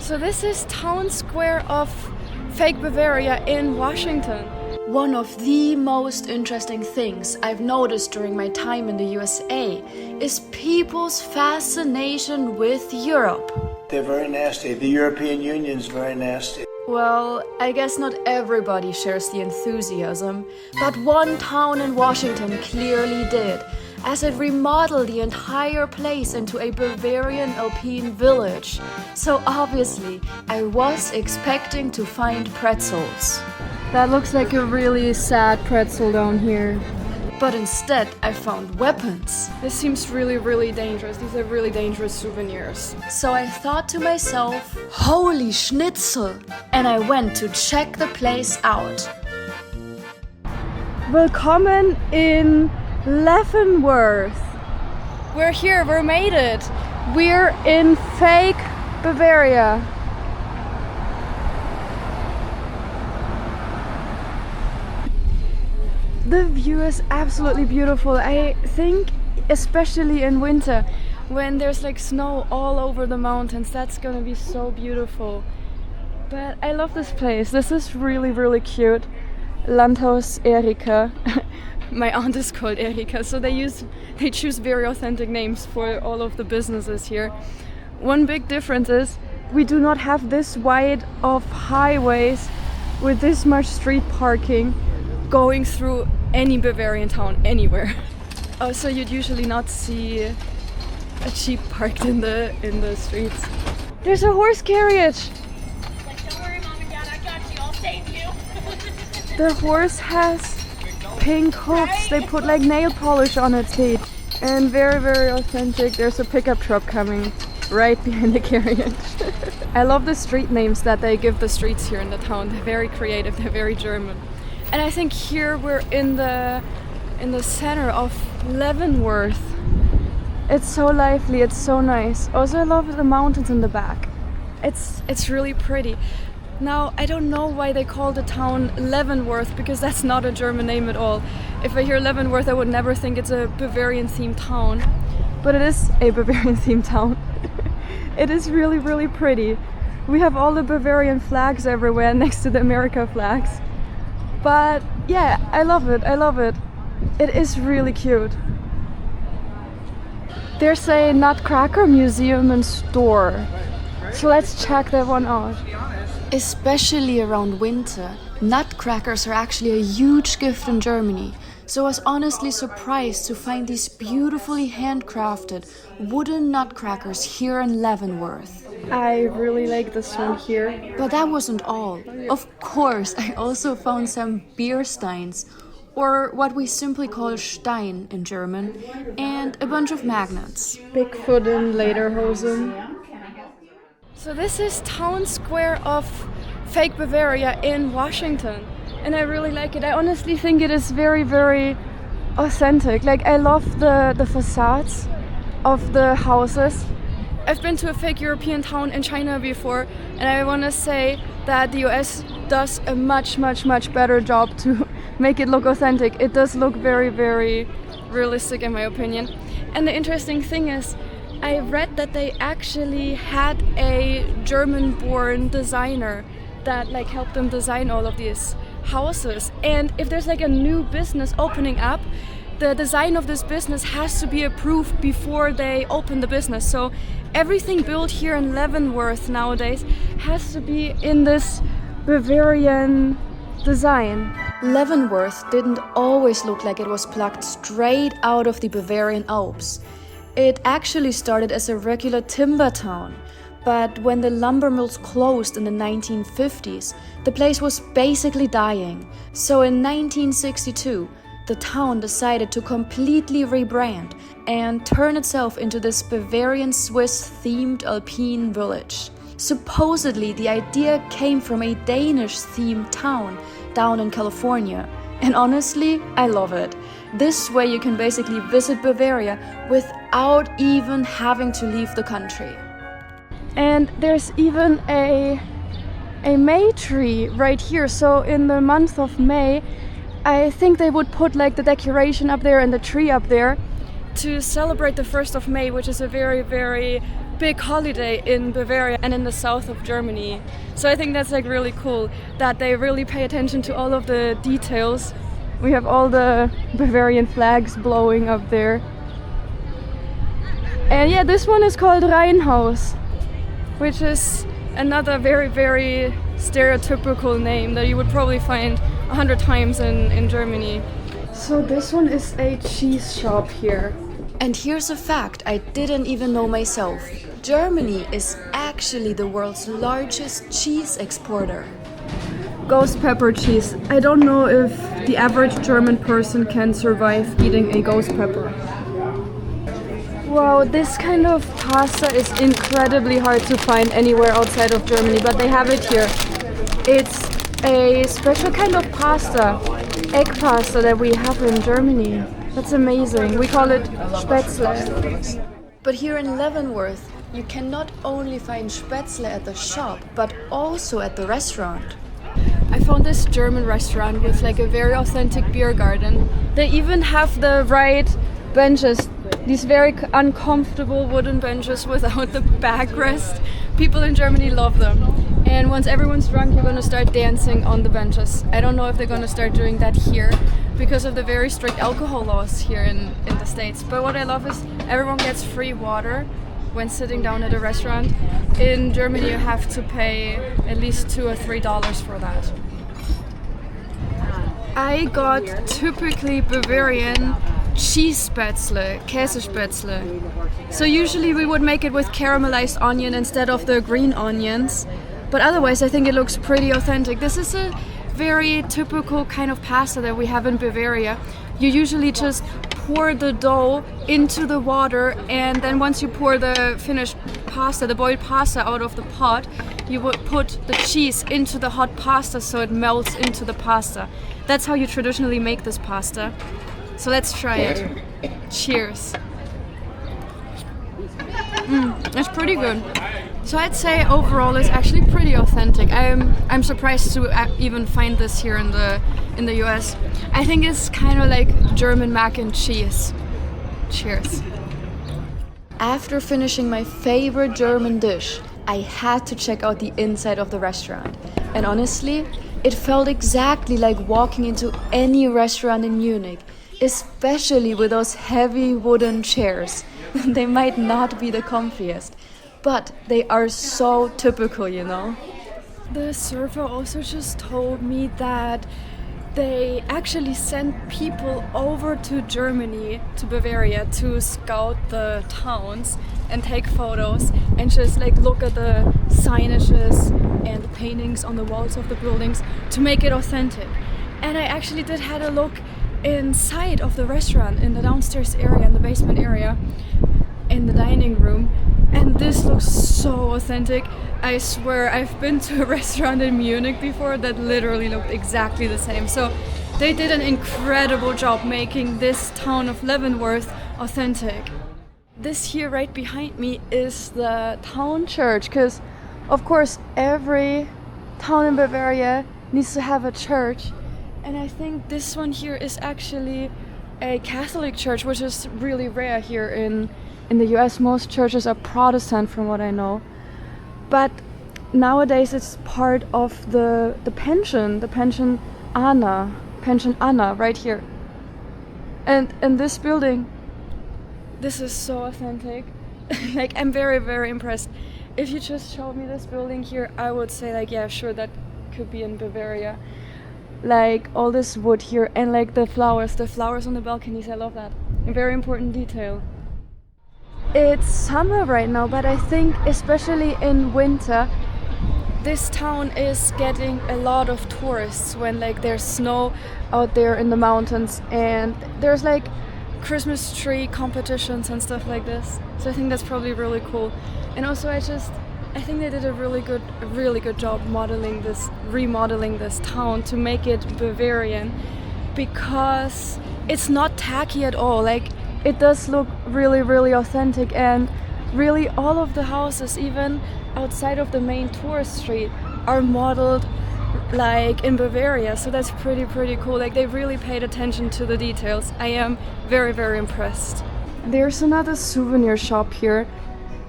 So this is town square of fake Bavaria in Washington. One of the most interesting things I've noticed during my time in the USA is people's fascination with Europe. They're very nasty. The European Union's very nasty. Well, I guess not everybody shares the enthusiasm, but one town in Washington clearly did, as it remodeled the entire place into a Bavarian alpine village. So obviously, I was expecting to find pretzels. That looks like a really sad pretzel down here. But instead, I found weapons. This seems really dangerous. These are really dangerous souvenirs. So I thought to myself, holy schnitzel! And I went to check the place out. Willkommen in Leavenworth. We're here, we made it. We're in fake Bavaria. The view is absolutely beautiful. I think especially in winter when there's like snow all over the mountains, that's gonna be so beautiful. But I love this place. This is really cute. Landhaus Erika. My aunt is called Erika, so they choose very authentic names for all of the businesses here. One big difference is we do not have this wide of highways with this much street parking going through any Bavarian town anywhere. Also, you'd usually not see a Jeep parked in the streets. There's a horse carriage. Like, don't worry, Mom and Dad, I got you. I'll save you. The horse has pink hooves. They put like nail polish on its teeth. And very authentic. There's a pickup truck coming right behind the carriage. I love the street names that they give the streets here in the town. They're very creative. They're very German. And I think here we're in the center of Leavenworth. It's so lively, it's so nice. Also, I love the mountains in the back. It's really pretty. Now, I don't know why they call the town Leavenworth, because that's not a German name at all. If I hear Leavenworth, I would never think it's a Bavarian-themed town. But it is a Bavarian-themed town. It is really pretty. We have all the Bavarian flags everywhere next to the America flags. But yeah, I love it. It is really cute. There's a Nutcracker museum and store. So let's check that one out. Especially around winter, nutcrackers are actually a huge gift in Germany. So I was honestly surprised to find these beautifully handcrafted wooden nutcrackers here in Leavenworth. I really like this one here. But that wasn't all. Of course, I also found some beer steins, or what we simply call Stein in German, and a bunch of magnets. Bigfoot and lederhosen. So this is town square of fake Bavaria in Washington. And I really like it. I honestly think it is very authentic. Like, I love the facades of the houses. I've been to a fake European town in China before, and I want to say that the US does a much better job to make it look authentic. It does look very realistic in my opinion. And the interesting thing is, I read that they actually had a German-born designer that like helped them design all of these houses. And if there's like a new business opening up, the design of this business has to be approved before they open the business. So everything built here in Leavenworth nowadays has to be in this Bavarian design. Leavenworth didn't always look like it was plucked straight out of the Bavarian Alps. It actually started as a regular timber town. But when the lumber mills closed in the 1950s, the place was basically dying. So in 1962, the town decided to completely rebrand and turn itself into this Bavarian-Swiss-themed alpine village. Supposedly, the idea came from a Danish-themed town down in California. And honestly, I love it. This way you can basically visit Bavaria without even having to leave the country. And there's even a May tree right here. So in the month of May, I think they would put like the decoration up there and the tree up there to celebrate the 1st of May, which is a very big holiday in Bavaria and in the south of Germany. So I think that's like really cool that they really pay attention to all of the details. We have all the Bavarian flags blowing up there. And yeah, this one is called Reihenhaus, which is another very, very stereotypical name that you would probably find 100 times in Germany. So this one is a cheese shop here. And here's a fact I didn't even know myself. Germany is actually the world's largest cheese exporter. Ghost pepper cheese. I don't know if the average German person can survive eating a ghost pepper. Wow, this kind of pasta is incredibly hard to find anywhere outside of Germany, but they have it here. It's a special kind of pasta, egg pasta that we have in Germany. That's amazing. We call it Spätzle. But here in Leavenworth, you can not only find Spätzle at the shop, but also at the restaurant. I found this German restaurant with like a very authentic beer garden. They even have the right benches, these very uncomfortable wooden benches without the backrest. People in Germany love them. And once everyone's drunk, you're gonna start dancing on the benches. I don't know if they're gonna start doing that here because of the very strict alcohol laws here in the States. But what I love is everyone gets free water when sitting down at a restaurant. In Germany, you have to pay at least $2 or $3 for that. I got typically Bavarian cheese Spätzle, Käsespätzle. So usually we would make it with caramelized onion instead of the green onions. But otherwise I think it looks pretty authentic. This is a very typical kind of pasta that we have in Bavaria. You usually just pour the dough into the water, and then once you pour the finished pasta, the boiled pasta out of the pot, you would put the cheese into the hot pasta so it melts into the pasta. That's how you traditionally make this pasta. So let's try it. Cheers. It's pretty good. So I'd say overall it's actually pretty authentic. I'm surprised to even find this here in the US. I think it's kind of like German mac and cheese. Cheers. After finishing my favorite German dish, I had to check out the inside of the restaurant. And honestly, it felt exactly like walking into any restaurant in Munich, especially with those heavy wooden chairs. They might not be the comfiest, but they are so typical, you know? The server also just told me that they actually sent people over to Germany, to Bavaria, to scout the towns and take photos and just like look at the signages and the paintings on the walls of the buildings to make it authentic. And I actually did had a look inside of the restaurant, in the downstairs area, in the basement area, in the dining room, and this looks so authentic. I swear I've been to a restaurant in Munich before that literally looked exactly the same. So they did an incredible job making this town of Leavenworth authentic. This here right behind me is the town church, because of course every town in Bavaria needs to have a church. And I think this one here is actually a Catholic church, which is really rare here in the US. Most churches are Protestant from what I know. But nowadays it's part of the pension Anna right here. And this building, this is so authentic. Like, I'm very, very impressed. If you just showed me this building here, I would say like, yeah, sure, that could be in Bavaria. Like all this wood here, and like the flowers on the balconies, I love that. A very important detail. It's summer right now, but I think especially in winter, this town is getting a lot of tourists when like there's snow out there in the mountains, and there's like Christmas tree competitions and stuff like this. So I think that's probably really cool. And also I think they did a really good job remodeling this town to make it Bavarian, because it's not tacky at all. Like, it does look really, really authentic, and really all of the houses, even outside of the main tourist street, are modeled like in Bavaria. So that's pretty cool. Like, they really paid attention to the details. I am very, very impressed. There's another souvenir shop here.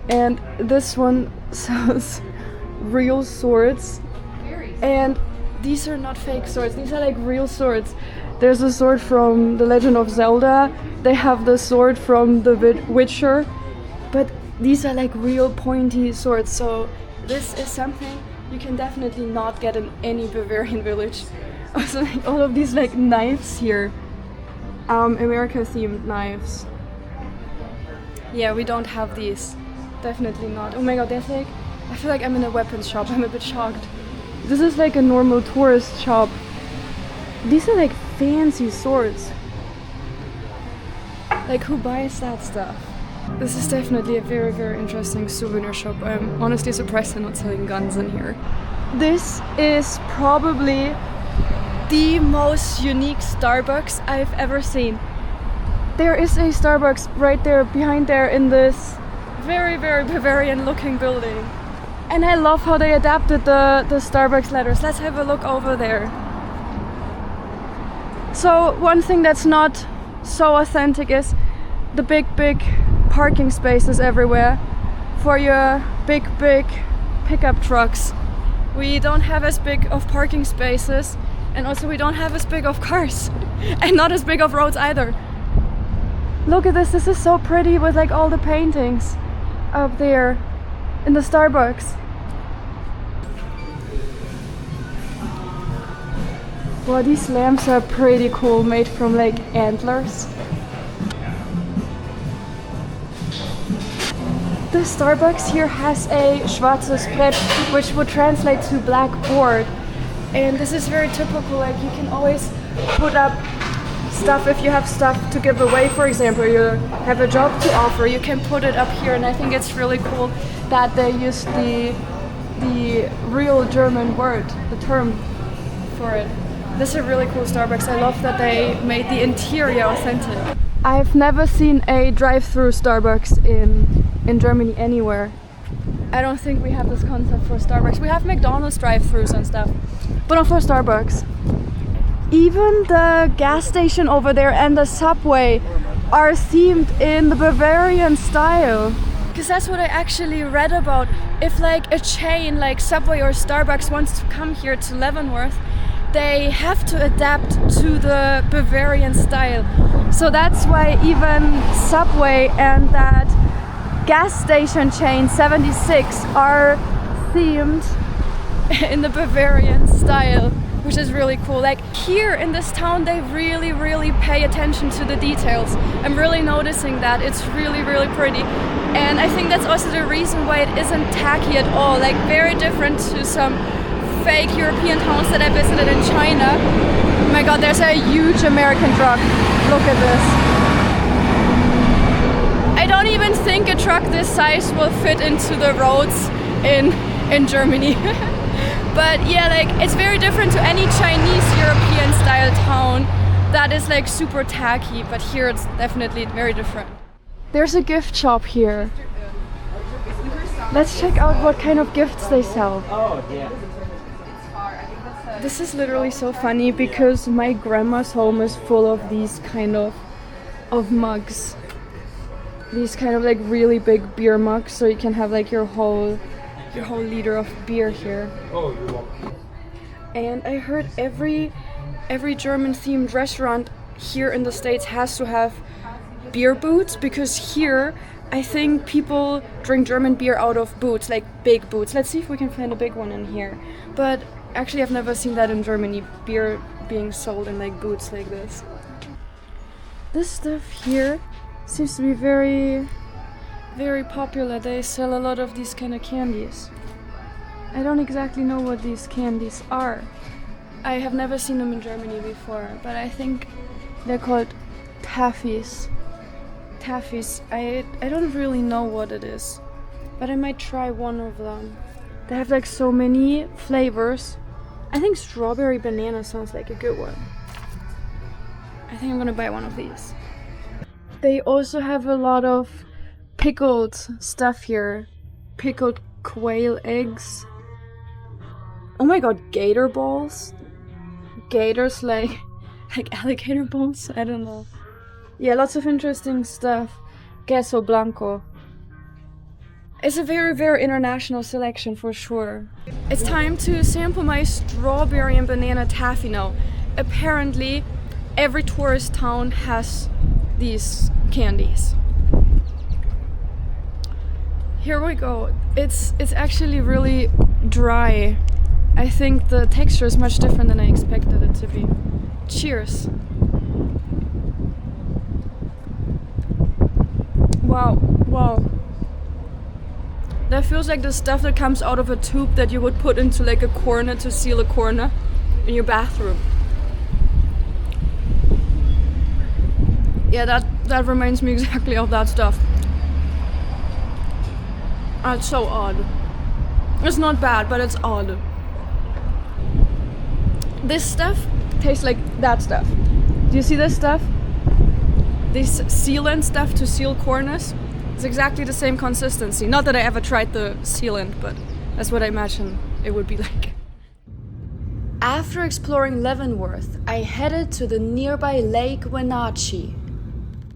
And this one sells real swords. And these are not fake swords, these are like real swords. There's a sword from The Legend of Zelda, they have the sword from The Witcher, but these are like real pointy swords, so this is something you can definitely not get in any Bavarian village. Also like all of these like knives here, America themed knives. Yeah, we don't have these, definitely not. Oh my god, there's like, I feel like I'm in a weapons shop, I'm a bit shocked. This is like a normal tourist shop. These are like fancy swords. Like who buys that stuff? This is definitely a very, very interesting souvenir shop. I'm honestly surprised they're not selling guns in here. This is probably the most unique Starbucks I've ever seen. There is a Starbucks right there, behind there, in this very, very Bavarian looking building. And I love how they adapted the Starbucks letters. Let's have a look over there. So one thing that's not so authentic is the big parking spaces everywhere for your big pickup trucks. We don't have as big of parking spaces, and also we don't have as big of cars and not as big of roads either. Look at this, this is so pretty with like all the paintings up there in the Starbucks. Wow, these lamps are pretty cool, made from like antlers. The Starbucks here has a schwarzes Brett, which would translate to black board. And this is very typical, like you can always put up stuff if you have stuff to give away. For example, you have a job to offer, you can put it up here, and I think it's really cool that they use the real German word, the term for it. This is a really cool Starbucks. I love that they made the interior authentic. I've never seen a drive-through Starbucks in Germany anywhere. I don't think we have this concept for Starbucks. We have McDonald's drive-throughs and stuff, but not for Starbucks. Even the gas station over there and the subway are themed in the Bavarian style. Because that's what I actually read about. If like a chain like Subway or Starbucks wants to come here to Leavenworth, they have to adapt to the Bavarian style. So that's why even Subway and that gas station chain 76 are themed in the Bavarian style, which is really cool. Like here in this town, they really pay attention to the details. I'm really noticing that. It's really pretty. And I think that's also the reason why it isn't tacky at all. Like very different to some fake European towns that I visited in China. Oh my god, there's a huge American truck. Look at this. I don't even think a truck this size will fit into the roads in Germany. But yeah, like it's very different to any Chinese European style town that is like super tacky, but here it's definitely very different. There's a gift shop here. Let's check out what kind of gifts they sell. This is literally so funny because my grandma's home is full of these kind of mugs. These kind of like really big beer mugs, so you can have like your whole liter of beer here. Oh, you're welcome. And I heard every German themed restaurant here in the States has to have beer boots, because here I think people drink German beer out of boots, like big boots. Let's see if we can find a big one in here. But actually I've never seen that in Germany, beer being sold in like boots like this. This stuff here seems to be very popular. They sell a lot of these kind of candies. I don't exactly know what these candies are. I have never seen them in Germany before, but I think they're called Taffys. Taffys. I don't really know what it is, but I might try one of them. They have like so many flavors. I think strawberry banana sounds like a good one. I think I'm gonna buy one of these. They also have a lot of pickled stuff here. Pickled quail eggs. Oh my god, gator balls? Gators like alligator balls? I don't know. Yeah, lots of interesting stuff. Queso blanco. It's a very, very international selection for sure. It's time to sample my strawberry and banana taffy now. Apparently, every tourist town has these candies. Here we go. It's actually really dry. I think the texture is much different than I expected it to be. Cheers. Wow, wow. That feels like the stuff that comes out of a tube that you would put into like a corner to seal a corner in your bathroom. Yeah, that reminds me exactly of that stuff. It's so odd. It's not bad, but it's odd. This stuff tastes like that stuff. Do you see this stuff? This sealant stuff to seal corners. It's exactly the same consistency. Not that I ever tried the sealant, but that's what I imagine it would be like. After exploring Leavenworth, I headed to the nearby Lake Wenatchee.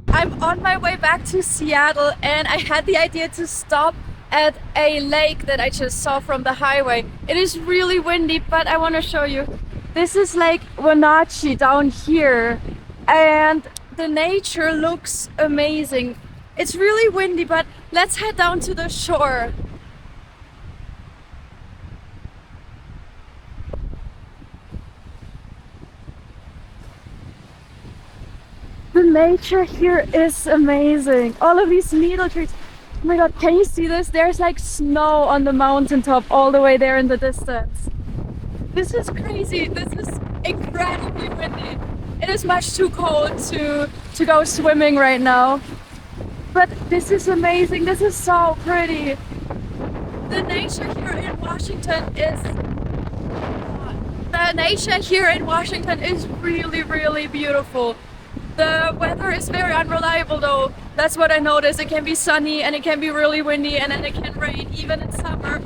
I'm on my way back to Seattle and I had the idea to stop at a lake that I just saw from the highway. It is really windy, but I want to show you. This is Lake Wenatchee down here and the nature looks amazing. It's really windy, but let's head down to the shore. The nature here is amazing. All of these needle trees. Oh my god, can you see this? There's like snow on the mountaintop all the way there in the distance. This is crazy. This is incredibly windy. It is much too cold to go swimming right now. But this is amazing. This is so pretty. The nature here in Washington is really, really beautiful. The weather is very unreliable though. That's what I noticed. It can be sunny and it can be really windy and then it can rain even in summer.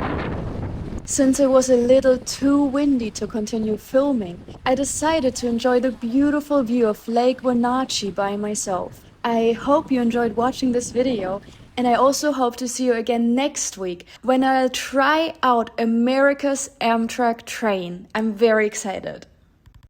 Since it was a little too windy to continue filming, I decided to enjoy the beautiful view of Lake Wenatchee by myself. I hope you enjoyed watching this video, and I also hope to see you again next week when I'll try out America's Amtrak train. I'm very excited.